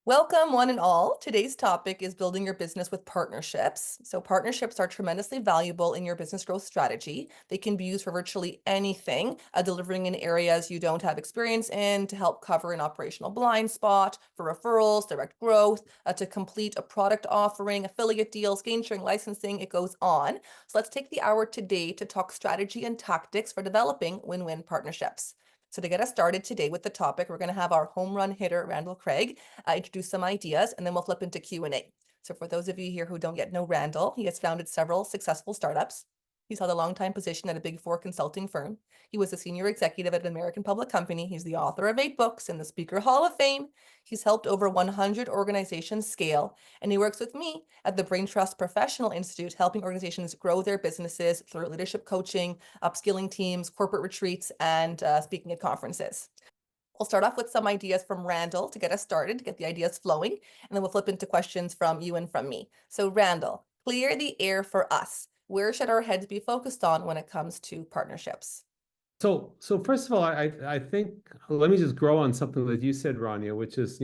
Welcome, one and all. Today's topic is building your business with partnerships. So, partnerships are tremendously valuable in your business growth strategy. They can be used for virtually anything, delivering in areas you don't have experience in, to help cover an operational blind spot, for referrals, direct growth, to complete a product offering, affiliate deals, gain sharing, licensing. It goes on. So, let's take the hour today to talk strategy and tactics for developing win-win partnerships. So to get us started today with the topic, we're going to have our home run hitter, Randall Craig, introduce some ideas, and then we'll flip into Q&A. So for those of you here who don't yet know Randall, he has founded several successful startups. He's held a long-time position at a Big Four consulting firm. He was a senior executive at an American public company. He's the author of 8 books in the Speaker Hall of Fame. He's helped over 100 organizations scale, and he works with me at the BRAINTRUST Professional Institute, helping organizations grow their businesses through leadership coaching, upskilling teams, corporate retreats, and speaking at conferences. We'll start off with some ideas from Randall to get us started, to get the ideas flowing, and then we'll flip into questions from you and from me. So Randall, clear the air for us. Where should our heads be focused on when it comes to partnerships? So first of all, I think let me just grow on something that you said, Rania, which is,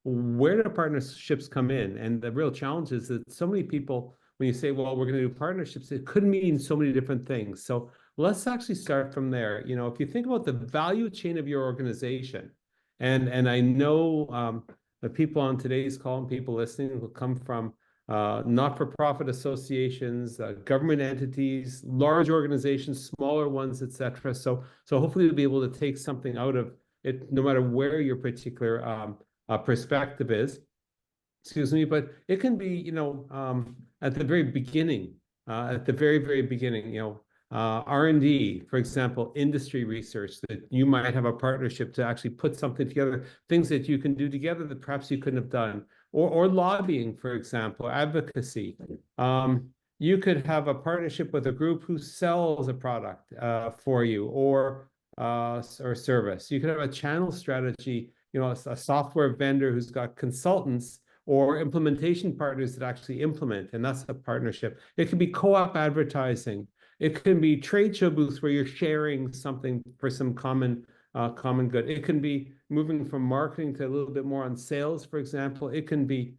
where do partnerships come in? And the real challenge is that so many people, when you say, well, we're going to do partnerships, it could mean so many different things. So let's actually start from there. If you think about the value chain of your organization, and I know the people on today's call and people listening will come from not-for-profit associations, government entities, large organizations, smaller ones, etc. So hopefully you'll be able to take something out of it, no matter where your particular perspective is. Excuse me, but it can be, at the very beginning, at the very, very beginning, R&D, for example, industry research, that you might have a partnership to actually put something together, things that you can do together that perhaps you couldn't have done, or lobbying, for example, advocacy. You could have a partnership with a group who sells a product for you or service. You could have a channel strategy, a software vendor who's got consultants or implementation partners that actually implement, and that's a partnership. It could be co-op advertising. It can be trade show booths where you're sharing something for some common good. It can be moving from marketing to a little bit more on sales, for example. It can be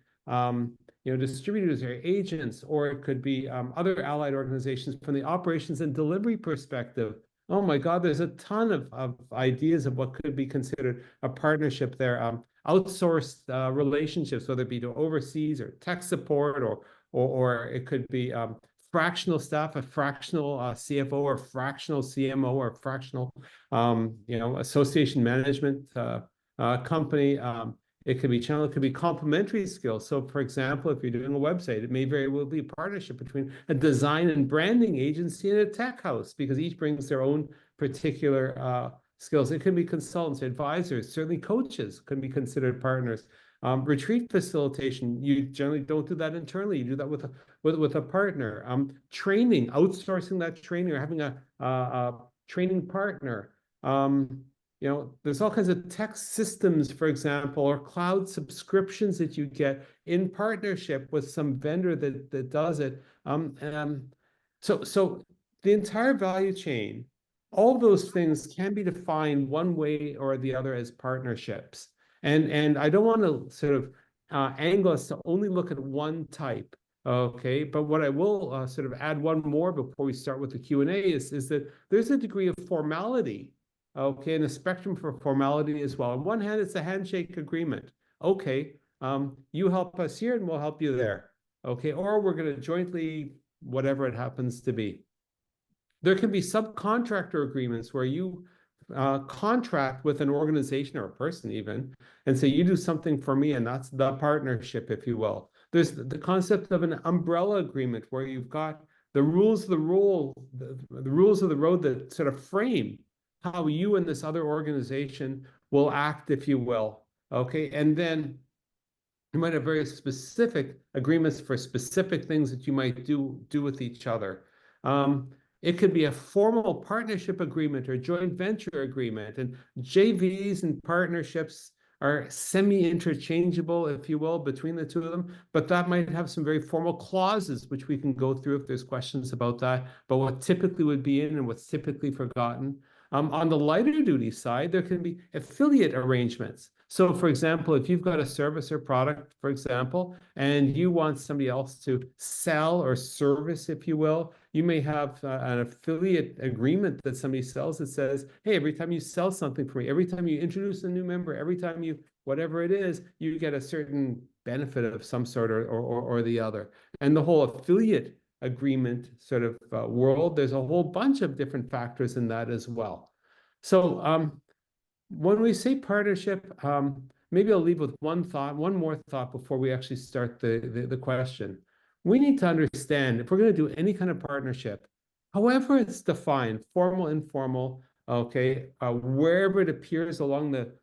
distributors or agents, or it could be other allied organizations from the operations and delivery perspective. Oh my God, there's a ton of ideas of what could be considered a partnership there. Outsourced relationships, whether it be to overseas or tech support, or it could be fractional staff, a fractional CFO or fractional CMO or fractional association management company. It could be channel, it could be complementary skills. So for example, if you're doing a website, it may very well be a partnership between a design and branding agency and a tech house, because each brings their own particular skills. It can be consultants, advisors, certainly coaches can be considered partners. Retreat facilitation, you generally don't do that internally. You do that with a partner. Training, outsourcing that training, or having a training partner. There's all kinds of tech systems, for example, or cloud subscriptions that you get in partnership with some vendor that does it. So the entire value chain, all those things can be defined one way or the other as partnerships. And I don't want to sort of angle us to only look at one type, okay? But what I will sort of add one more before we start with the Q&A is that there's a degree of formality, okay, and a spectrum for formality as well. On one hand, it's a handshake agreement. Okay, you help us here and we'll help you there, okay? Or we're going to jointly, whatever it happens to be. There can be subcontractor agreements where you contract with an organization or a person even, and say, you do something for me, and that's the partnership, if you will. There's the concept of an umbrella agreement where you've got the rules of the rules of the road that sort of frame how you and this other organization will act, if you will. Okay, and then you might have very specific agreements for specific things that you might do with each other. It could be a formal partnership agreement or joint venture agreement, and JVs and partnerships are semi-interchangeable, if you will, between the two of them, but that might have some very formal clauses, which we can go through if there's questions about that, but what typically would be in and what's typically forgotten. On the lighter duty side, there can be affiliate arrangements. So, for example, if you've got a service or product, for example, and you want somebody else to sell or service, if you will, you may have an affiliate agreement that somebody sells that says, hey, every time you sell something for me, every time you introduce a new member, every time you, whatever it is, you get a certain benefit of some sort or the other. And the whole affiliate agreement sort of world, there's a whole bunch of different factors in that as well. So when we say partnership, maybe I'll leave with one more thought before we actually start the question. We need to understand if we're going to do any kind of partnership, however it's defined, formal, informal, okay, wherever it appears along the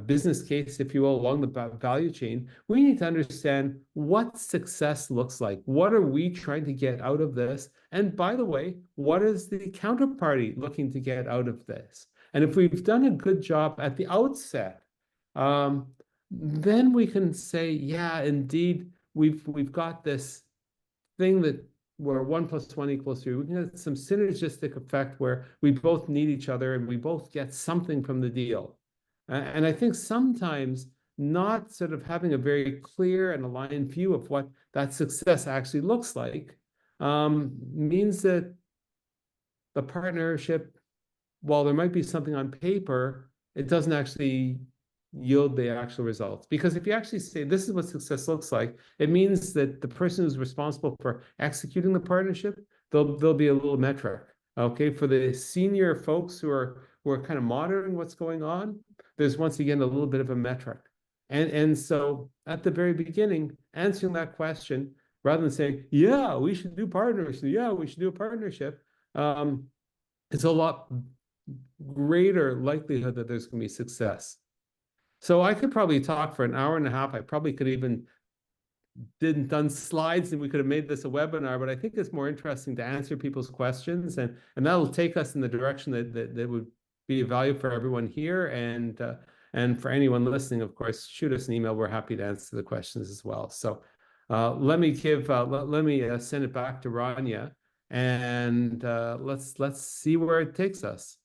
business case, if you will, along the value chain, we need to understand what success looks like. What are we trying to get out of this? And by the way, what is the counterparty looking to get out of this? And if we've done a good job at the outset, then we can say, yeah, indeed, we've got this thing that where 1 + 1 = 3. We can get some synergistic effect where we both need each other and we both get something from the deal. And I think sometimes not sort of having a very clear and aligned view of what that success actually looks like means that the partnership, while there might be something on paper, it doesn't actually yield the actual results. Because if you actually say this is what success looks like, it means that the person who's responsible for executing the partnership, there'll be a little metric. Okay, for the senior folks who are kind of monitoring what's going on, there's once again a little bit of a metric. And so at the very beginning, answering that question rather than saying, yeah, we should do partnership, yeah, we should do a partnership, it's a lot greater likelihood that there's going to be success. So I could probably talk for an hour and a half. I probably could even done slides and we could have made this a webinar, but I think it's more interesting to answer people's questions, and that'll take us in the direction that would be of value for everyone here, and for anyone listening, of course, shoot us an email. We're happy to answer the questions as well. So let me send it back to Rania, and let's see where it takes us.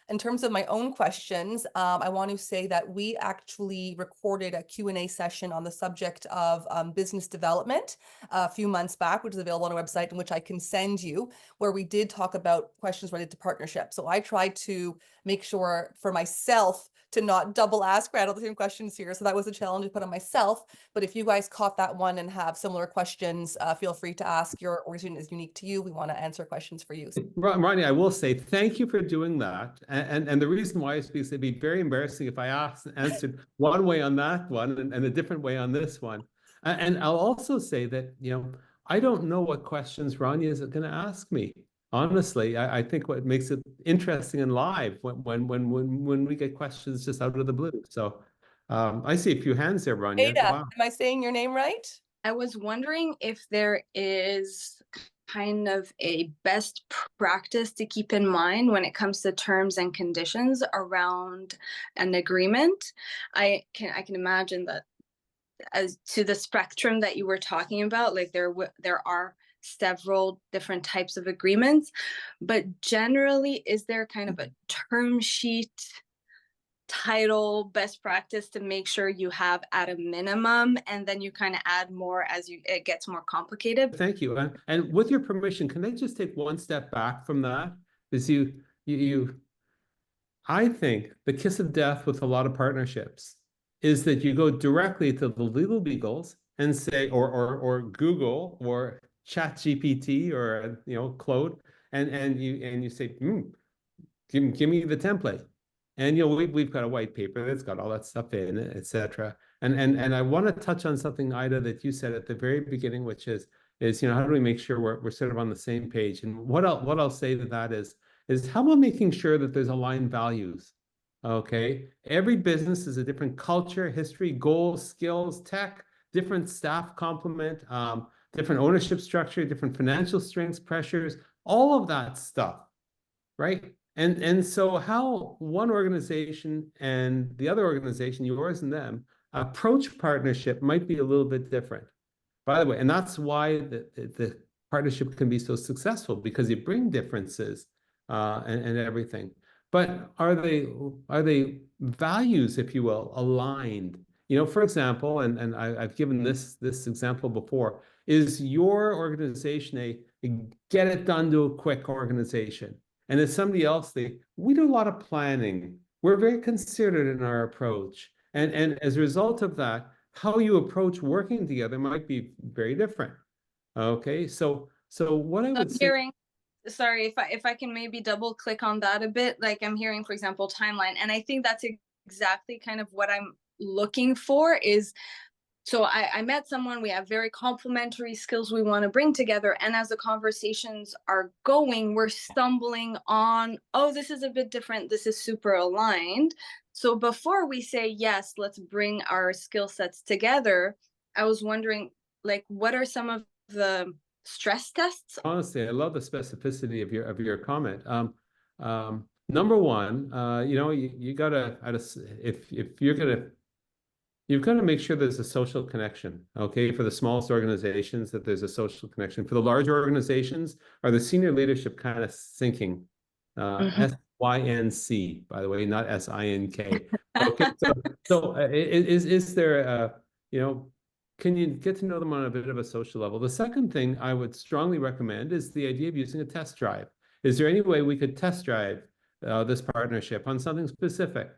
In terms of my own questions, I want to say that we actually recorded a Q&A session on the subject of business development a few months back, which is available on our website, and which I can send you, where we did talk about questions related to partnership. So I tried to make sure for myself to not double ask Randall the same questions here. So that was a challenge to put on myself. But if you guys caught that one and have similar questions, feel free to ask. Your organization is unique to you. We want to answer questions for you. Ronnie, I will say thank you for doing that. And the reason why is because it'd be very embarrassing if I answered one way on that one and a different way on this one. And I'll also say that, I don't know what questions Ronnie is going to ask me. Honestly, I think what makes it interesting and live when we get questions just out of the blue. So I see a few hands there, Ronnie. Ada, Wow. am I saying your name right? I was wondering if there is kind of a best practice to keep in mind when it comes to terms and conditions around an agreement. I can imagine that as to the spectrum that you were talking about, like there are several different types of agreements, but generally, is there kind of a term sheet title best practice to make sure you have at a minimum, and then you kind of add more as it gets more complicated? Thank you. And with your permission, can I just take one step back from that? Is I think the kiss of death with a lot of partnerships is that you go directly to the legal beagles and say, or Google or ChatGPT or Claude, and you say, give me the template. And we've got a white paper that's got all that stuff in it, etc. And I want to touch on something, Ida, that you said at the very beginning, which is how do we make sure we're sort of on the same page? And what I'll say to that is how about making sure that there's aligned values? Okay, every business is a different culture, history, goals, skills, tech, different staff complement, different ownership structure, different financial strengths, pressures, all of that stuff, right? And so how one organization and the other organization, yours and them, approach partnership might be a little bit different. By the way, and that's why the partnership can be so successful, because you bring differences and everything. But are they values, if you will, aligned? You know, for example, and I've given this example before, is your organization a get it done to a quick organization? And is somebody else, we do a lot of planning. We're very considered in our approach. And as a result of that, how you approach working together might be very different. Okay, so what I I'm would say, hearing, sorry, if I can maybe double click on that a bit, like I'm hearing, for example, timeline, and I think that's exactly kind of what I'm looking for is, so I met someone, we have very complementary skills we want to bring together. And as the conversations are going, we're stumbling on, oh, this is a bit different. This is super aligned. So before we say, yes, let's bring our skill sets together, I was wondering, like, what are some of the stress tests? honestly, I love the specificity of your comment. Number one, you know, you gotta, if you're gonna, you've got to make sure there's a social connection. Okay, for the smallest organizations, that there's a social connection. For the larger organizations, are the senior leadership kind of syncing? Mhm. SYNC, by the way, not SINK. Okay, so is there a, you know, can you get to know them on a bit of a social level? The second thing I would strongly recommend is the idea of using a test drive. Is there any way we could test drive this partnership on something specific,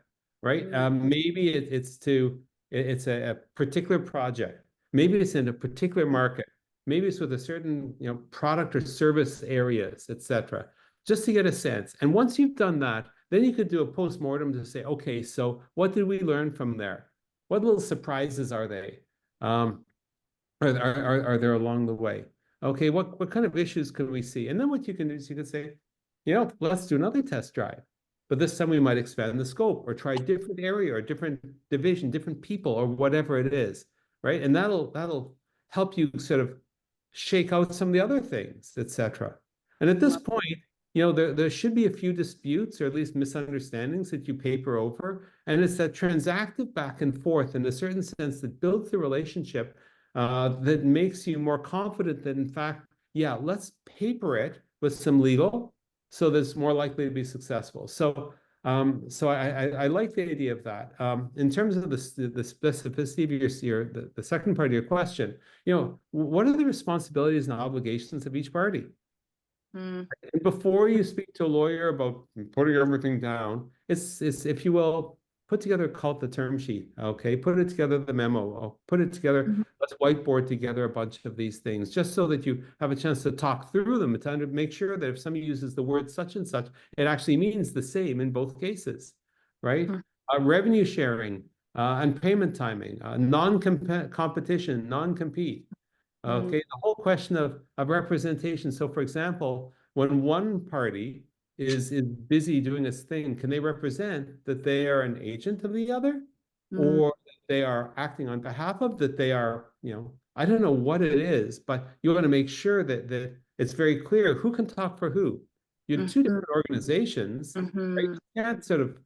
right? Maybe it's a particular project. Maybe it's in a particular market. Maybe it's with a certain, you know, product or service areas, etc. Just to get a sense. And once you've done that, then you could do a post-mortem to say, okay, so what did we learn from there? What little surprises are they? Um, are there along the way? Okay, what kind of issues can we see? And then what you can do is you can say, you know, let's do another test drive. But this time we might expand the scope or try a different area or different division, different people or whatever it is, right? And that'll help you sort of shake out some of the other things, etc. And at this point, you know, there should be a few disputes or at least misunderstandings that you paper over. And it's that transactive back and forth in a certain sense that builds the relationship, that makes you more confident that, in fact, yeah, let's paper it with some legal so that it's more likely to be successful. So, I like the idea of that. In terms of the specificity of the second part of your question, you know, what are the responsibilities and obligations of each party? Mm. And before you speak to a lawyer about putting everything down, it's if you will, put together, call it the term sheet, okay? Put it together, the memo, put it together. Mhm. Let's whiteboard together a bunch of these things, just so that you have a chance to talk through them and to make sure that if somebody uses the word such and such, it actually means the same in both cases, right? Mhm. Revenue sharing and payment timing, non-competition, non-compete. Mhm. Okay, the whole question of representation. So, for example, when one party is busy doing its thing, can they represent that they are an agent of the other, Mhm. or that they are acting on behalf of, that they are, you know, I don't know what it is, but you want to make sure that it's very clear who can talk for who. You have two Mhm. different organizations, right? Mhm. You can't sort of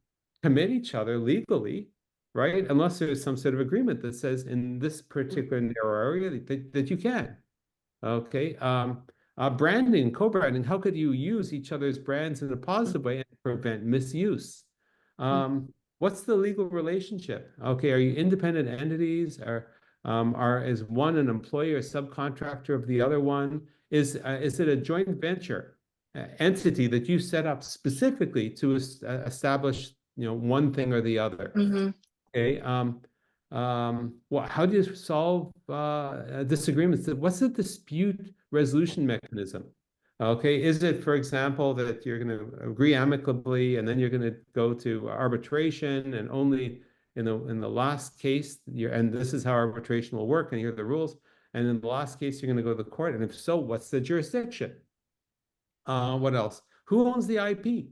commit each other legally, right? Unless there's some sort of agreement that says in this particular narrow area that you can. Okay. Branding, co-branding, how could you use each other's brands in a positive way and prevent misuse? What's the legal relationship? Okay, are you independent entities? Is one an employee or subcontractor of the other one? Is it a joint venture entity that you set up specifically to establish, you know, one thing or the other? Mhm. Okay. Well, how do you solve disagreements? What's the dispute resolution mechanism? Okay, is it, for example, that you're going to agree amicably and then you're going to go to arbitration, and only in the last case and this is how arbitration will work, and here are the rules, and in the last case you're going to go to the court, and if so, what's the jurisdiction? What else? Who owns the IP?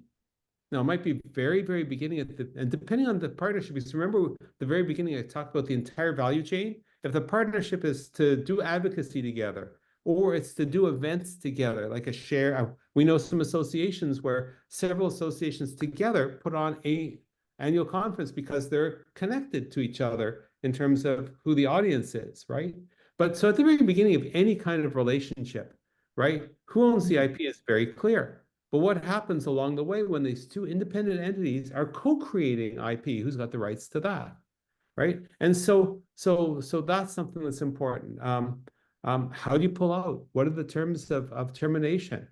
Now, it might be very, very beginning and depending on the partnership, because remember the very beginning, I talked about the entire value chain. If the partnership is to do advocacy together, or it's to do events together, like a share, we know some associations where several associations together put on a annual conference because they're connected to each other in terms of who the audience is, right? But so at the very beginning of any kind of relationship, right, who owns the IP is very clear. But what happens along the way when these two independent entities are co-creating IP? Who's got the rights to that, right? And so that's something that's important. How do you pull out? What are the terms of termination,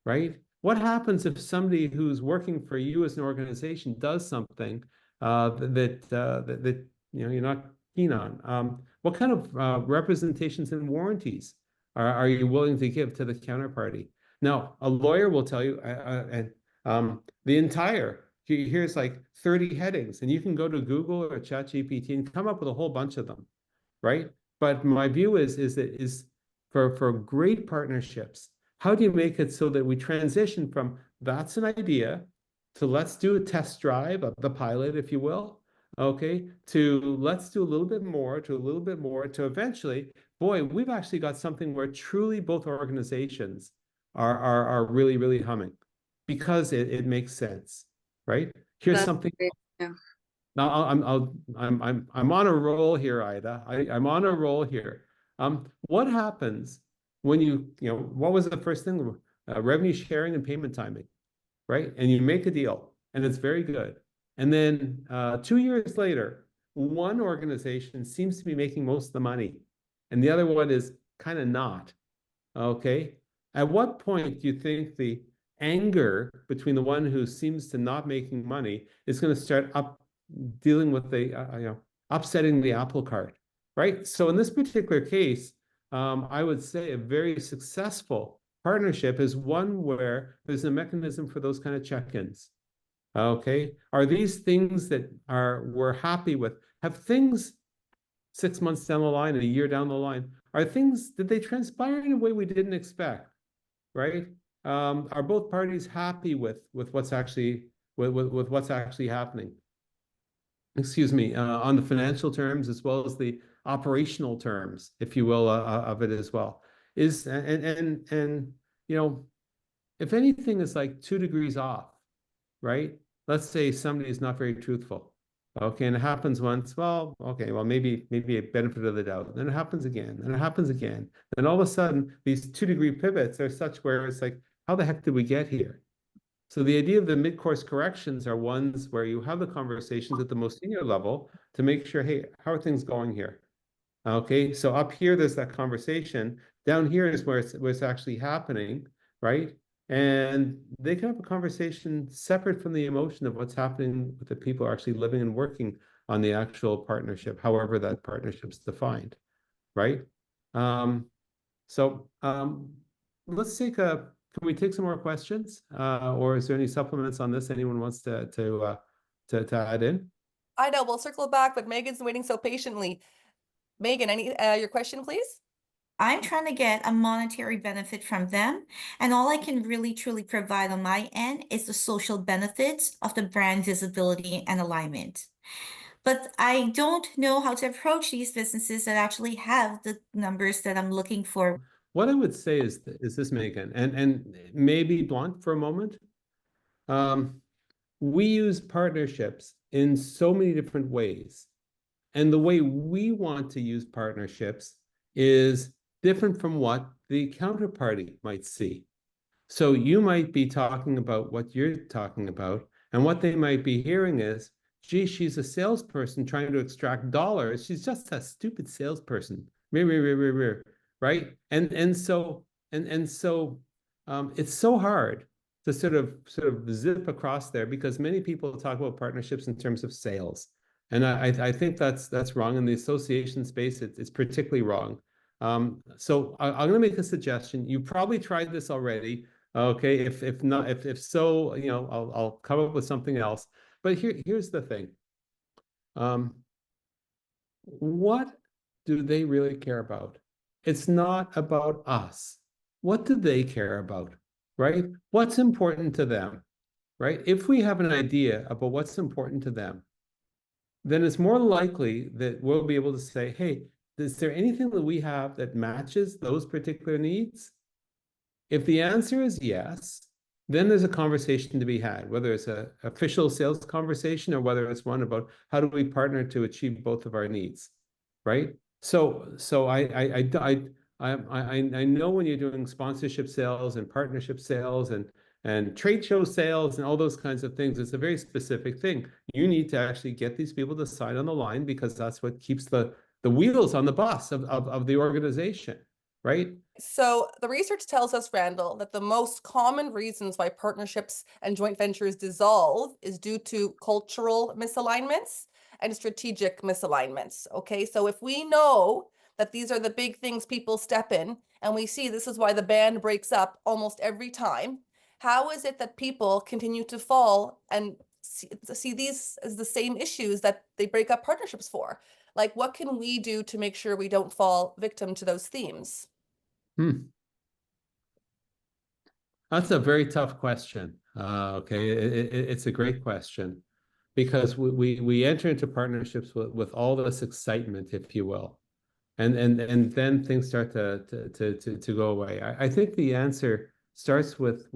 right? What happens if somebody who's working for you as an organization does something that you're not keen on? What kind of representations and warranties are you willing to give to the counterparty? Now, a lawyer will tell you, the entire here's like 30 headings, and you can go to Google or ChatGPT and come up with a whole bunch of them, right? But my view is for great partnerships, how do you make it so that we transition from that's an idea to let's do a test drive of the pilot, if you will, okay, to let's do a little bit more, to a little bit more, to eventually, boy, we've actually got something where truly both organizations are really, really humming because it makes sense, right? Here's That's something. great. Yeah. Now I'm on a roll here, Ida. I'm on a roll here. What happens when what was the first thing? Revenue sharing and payment timing, right? And you make a deal, and it's very good. And then 2 years later, one organization seems to be making most of the money, and the other one is kind of not. Okay. At what point do you think the anger between the one who seems to not making money is going to start dealing with the upsetting the apple cart, right? So in this particular case, I would say a very successful partnership is one where there's a mechanism for those kind of check-ins. Okay, are these things that we're happy with? Have things 6 months down the line and a year down the line, did they transpire in a way we didn't expect, right? Are both parties happy with what's actually with what's actually happening? Excuse me, on the financial terms as well as the operational terms, if you will, of it as well. And if anything is like 2 degrees off, right? Let's say somebody is not very truthful. Okay, and it happens once. Well, okay, well, maybe a benefit of the doubt. Then it happens again, and it happens again. And all of a sudden, these 2-degree pivots are such where it's like, how the heck did we get here? So the idea of the mid-course corrections are ones where you have the conversations at the most senior level to make sure, hey, how are things going here? Okay, so up here, there's that conversation. Down here is where it's actually happening, right? And they can have a conversation separate from the emotion of what's happening with the people actually living and working on the actual partnership, however that partnership's defined, right? So let's can we take some more questions? Or is there any supplements on this anyone wants to add in? I know we'll circle back, but Megan's waiting so patiently. Megan, your question, please? I'm trying to get a monetary benefit from them, and all I can really truly provide on my end is the social benefits of the brand visibility and alignment. But I don't know how to approach these businesses that actually have the numbers that I'm looking for. What I would say is this, Megan, and maybe blunt for a moment. We use partnerships in so many different ways. And the way we want to use partnerships is different from what the counterparty might see. So you might be talking about what you're talking about, and what they might be hearing is, gee, she's a salesperson trying to extract dollars. She's just a stupid salesperson. Right? And so it's so hard to sort of zip across there because many people talk about partnerships in terms of sales. And I think that's wrong. In the association space, it's particularly wrong. So I'm going to make a suggestion. You probably tried this already. Okay, if not, if so, I'll come up with something else. But here's the thing. What do they really care about? It's not about us. What do they care about, right? What's important to them, right? If we have an idea about what's important to them, then it's more likely that we'll be able to say, hey, is there anything that we have that matches those particular needs? If the answer is yes, then there's a conversation to be had, whether it's an official sales conversation or whether it's one about how do we partner to achieve both of our needs, right? So I know when you're doing sponsorship sales and partnership sales and and trade show sales and all those kinds of things. It's a very specific thing. You need to actually get these people to sign on the line, because that's what keeps the wheels on the bus of the organization, right? So the research tells us, Randall, that the most common reasons why partnerships and joint ventures dissolve is due to cultural misalignments and strategic misalignments. Okay, so if we know that these are the big things people step in, and we see this is why the band breaks up almost every time, how is it that people continue to fall and see these as the same issues that they break up partnerships for? Like, what can we do to make sure we don't fall victim to those themes? That's a very tough question. Okay, it's a great question, because we enter into partnerships with all this excitement, if you will, and then things start to go away. I think the answer starts with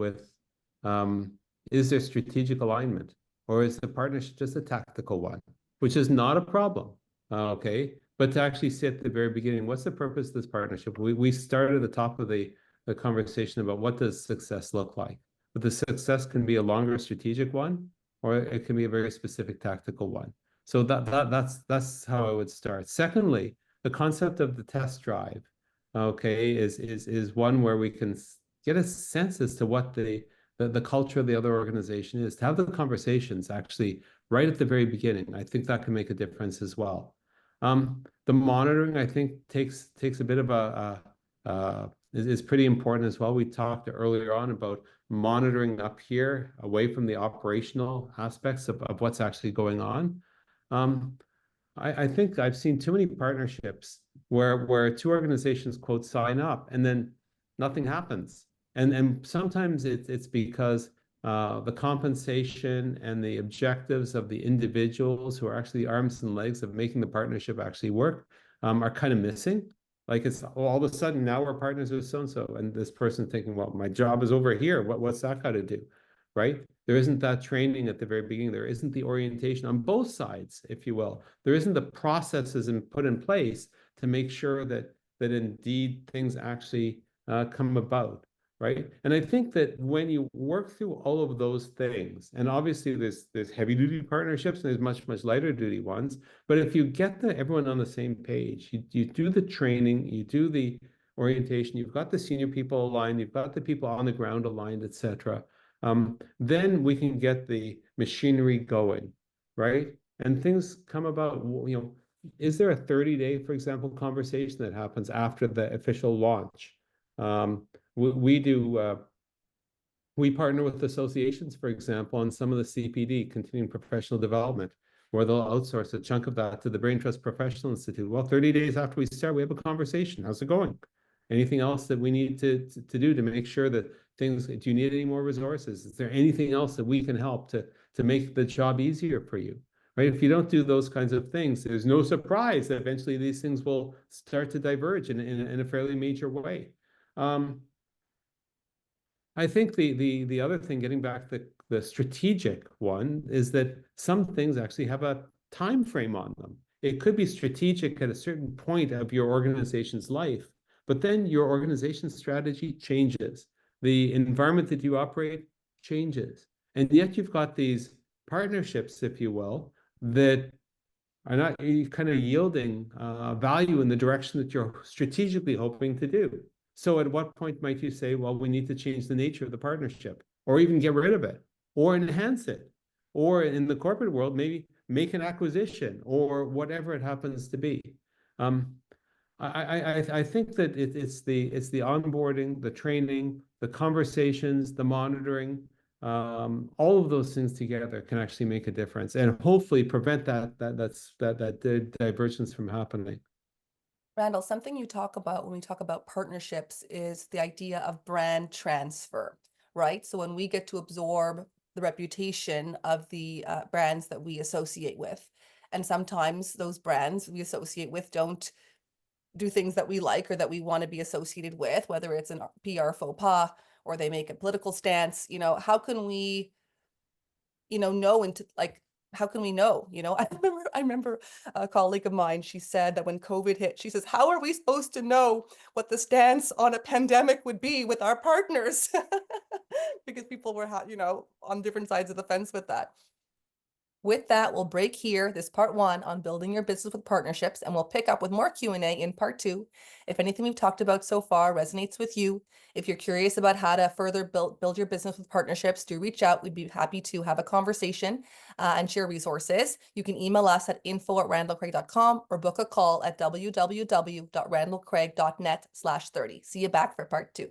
is there strategic alignment, or is the partnership just a tactical one, which is not a problem. Okay, but to actually see at the very beginning, what's the purpose of this partnership? We started at the top of the conversation about what does success look like. But the success can be a longer strategic one, or it can be a very specific tactical one. So that's how I would start. Secondly, the concept of the test drive, okay, is one where we can get a sense as to what the culture of the other organization is, to have the conversations actually right at the very beginning. I think that can make a difference as well. The monitoring, I think, takes a bit of is pretty important as well. We talked earlier on about monitoring up here, away from the operational aspects of what's actually going on. I think I've seen too many partnerships where two organizations, quote, sign up, and then nothing happens. And sometimes it's because the compensation and the objectives of the individuals who are actually the arms and legs of making the partnership actually work are kind of missing. Like, it's all of a sudden now we're partners with so-and-so, and this person thinking, well, my job is over here. What's that got to do, right? There isn't that training at the very beginning. There isn't the orientation on both sides, if you will. There isn't the processes put in place to make sure that indeed things actually come about, right? And I think that when you work through all of those things, and obviously there's heavy duty partnerships and there's much lighter duty ones, but if you get everyone on the same page, you do the training, you do the orientation, you've got the senior people aligned, you've got the people on the ground aligned, etc. Then we can get the machinery going, right? And things come about. You know, is there a 30-day, for example, conversation that happens after the official launch? We partner with associations, for example, on some of the CPD, continuing professional development, where they'll outsource a chunk of that to the BRAINTRUST Professional Institute. Well, 30 days after we start, we have a conversation. How's it going? Anything else that we need to do to make sure that things, do you need any more resources? Is there anything else that we can help to make the job easier for you? Right? If you don't do those kinds of things, there's no surprise that eventually these things will start to diverge in a fairly major way. I think the other thing, getting back to the strategic one, is that some things actually have a time frame on them. It could be strategic at a certain point of your organization's life, but then your organization's strategy changes. The environment that you operate changes. And yet you've got these partnerships, if you will, that are not kind of yielding value in the direction that you're strategically hoping to do. So at what point might you say, well, we need to change the nature of the partnership, or even get rid of it, or enhance it, or in the corporate world, maybe make an acquisition, or whatever it happens to be. I think that it's the onboarding, the training, the conversations, the monitoring, all of those things together can actually make a difference, and hopefully prevent that divergence from happening. Randall, something you talk about when we talk about partnerships is the idea of brand transfer, right? So when we get to absorb the reputation of the brands that we associate with, and sometimes those brands we associate with don't do things that we like or that we want to be associated with, whether it's an PR faux pas or they make a political stance, how can we, know, and like, how can we know? You know, I remember a colleague of mine, she said that when COVID hit, she says, how are we supposed to know what the stance on a pandemic would be with our partners? Because people were, you know, on different sides of the fence with that. With that, we'll break here, this part 1 on building your business with partnerships, and we'll pick up with more Q&A in part 2. If anything we've talked about so far resonates with you, if you're curious about how to further build your business with partnerships, do reach out. We'd be happy to have a conversation and share resources. You can email us at info@randallcraig.com or book a call at www.randallcraig.net/30. See you back for part 2.